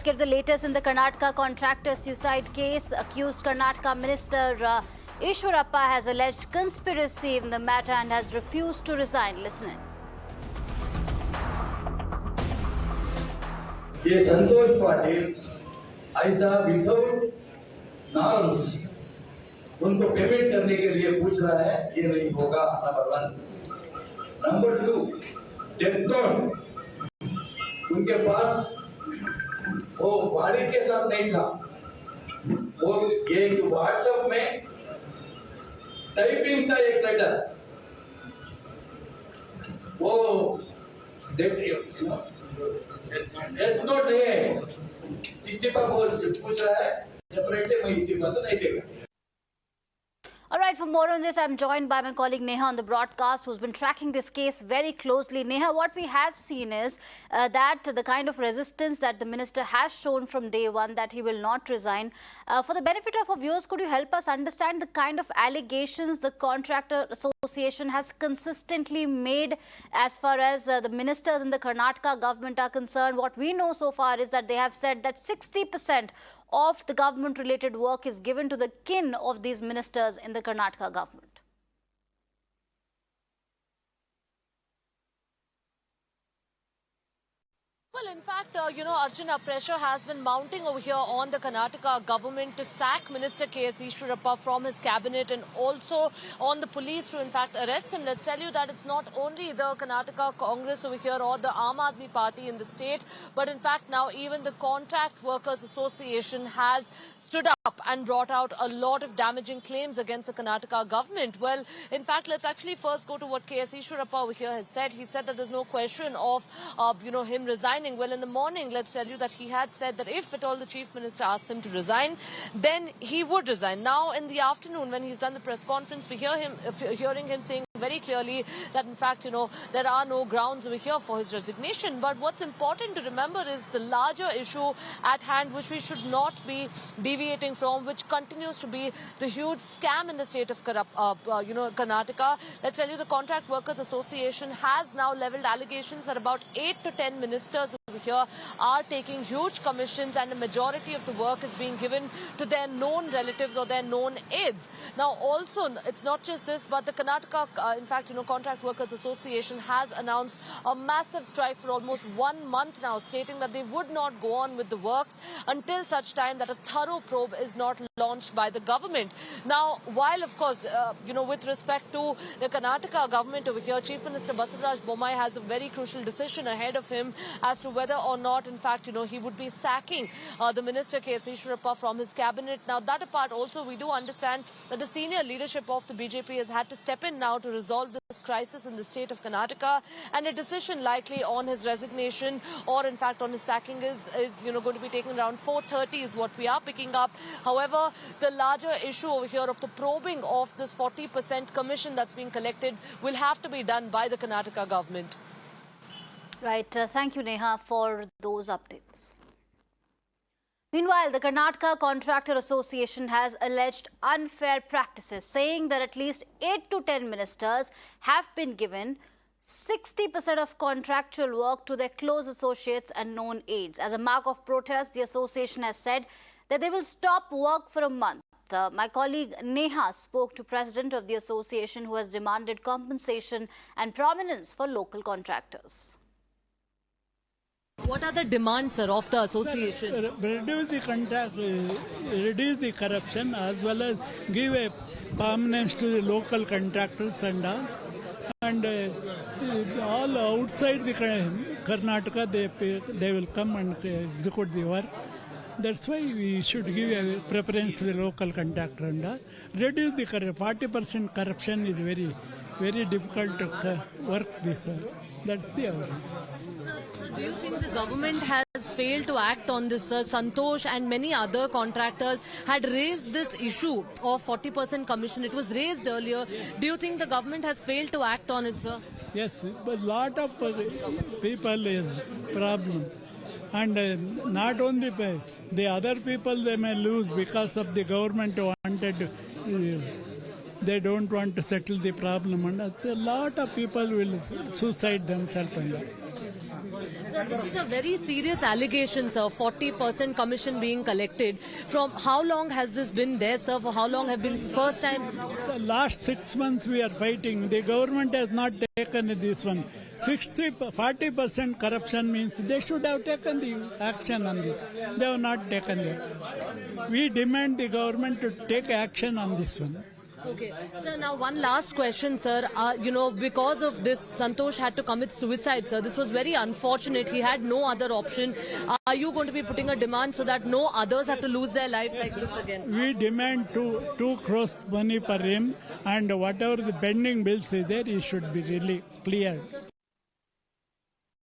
get the latest in the Karnataka contractor suicide case. Accused Karnataka Minister Eshwarappa has alleged conspiracy in the matter and has refused to resign. Listen in. ये संतोष पाटिल ऐसा without norms उनको payment करने के लिए पूछ रहा है, ये नहीं होगा। नंबर 1। नंबर 2, डेथ नोट उनके पास वो बॉडी के साथ नहीं था, वो एक व्हाट्सएप में टाइपिंग था एक लेटर, वो डेथ नोट नहीं है। इस्तीफा पूछ रहा है, डेफिनेटली मैं इस्तीफा तो नहीं देगा। All right, for more on this, I'm joined by my colleague Neha on the broadcast, who's been tracking this case very closely. Neha, what we have seen is that the kind of resistance that the minister has shown from day one, that he will not resign. For the benefit of our viewers, could you help us understand the kind of allegations the Contractor Association has consistently made as far as the ministers in the Karnataka government are concerned? What we know so far is that they have said that 60% of the government-related work is given to the kin of these ministers in the Karnataka government. Well, in fact, Arjuna, pressure has been mounting over here on the Karnataka government to sack Minister K.S. Eshwarappa from his cabinet, and also on the police to, in fact, arrest him. Let's tell you that it's not only the Karnataka Congress over here or the Aam Aadmi Party in the state, but in fact now even the Contract Workers Association has stood up and brought out a lot of damaging claims against the Karnataka government. Well, in fact, let's actually first go to what K.S. Eshwarappa over here has said. He said that there's no question of, him resigning. Well, in the morning, let's tell you that he had said that if at all the Chief Minister asked him to resign, then he would resign. Now, in the afternoon, when he's done the press conference, we hearing him saying very clearly that, in fact, there are no grounds over here for his resignation. But what's important to remember is the larger issue at hand, which we should not be deviating from, which continues to be the huge scam in the state of Karnataka. Let's tell you, the Contract Workers Association has now leveled allegations that about 8 to 10 ministers over here are taking huge commissions, and the majority of the work is being given to their known relatives or their known aides. Now, also, it's not just this, but the Karnataka, Contract Workers Association has announced a massive strike for almost 1 month now, stating that they would not go on with the works until such time that a thorough probe is not launched by the government. Now, while, of course, with respect to the Karnataka government over here, Chief Minister Bommai has a very crucial decision ahead of him as to whether or not, in fact, he would be sacking the Minister K.S. Eshwarappa from his cabinet. Now, that apart, also, we do understand that the senior leadership of the BJP has had to step in now to resolve this crisis in the state of Karnataka, and a decision likely on his resignation or, in fact, on his sacking is going to be taken around 4:30 is what we are picking up. However, the larger issue over here of the probing of this 40% commission that's being collected will have to be done by the Karnataka government. Right. Thank you, Neha, for those updates. Meanwhile, the Karnataka Contractor Association has alleged unfair practices, saying that at least 8 to 10 ministers have been given 60% of contractual work to their close associates and known aides. As a mark of protest, the association has said that they will stop work for a month. My colleague Neha spoke to President of the association, who has demanded compensation and prominence for local contractors. What are the demands, sir, of the association? Reduce the contract, reduce the corruption, as well as give a prominence to the local contractors and all outside the Karnataka, they will come and execute the work. That's why we should give a preference to the local contractor and reduce the 40% corruption is very, very difficult to work this. That's the outcome. So do you think the government has failed to act on this, sir? Santosh and many other contractors had raised this issue of 40% commission. It was raised earlier. Do you think the government has failed to act on it, sir? Yes, but lot of people is problem. And not only the other people, they may lose because of the government wanted, they don't want to settle the problem, and a lot of people will suicide themselves. So this is a very serious allegation, sir. 40% commission being collected. From how long has this been there, sir? For how long have been first time? The last 6 months we are fighting. The government has not taken this one. 40% corruption means they should have taken the action on this. They have not taken it. We demand the government to take action on this one. Okay. Sir, now one last question, sir. Because of this, Santosh had to commit suicide, sir. This was very unfortunate. He had no other option. Are you going to be putting a demand so that no others have to lose their life like this again? We demand 2 crores money per him, and whatever the pending bills is there, it should be really cleared.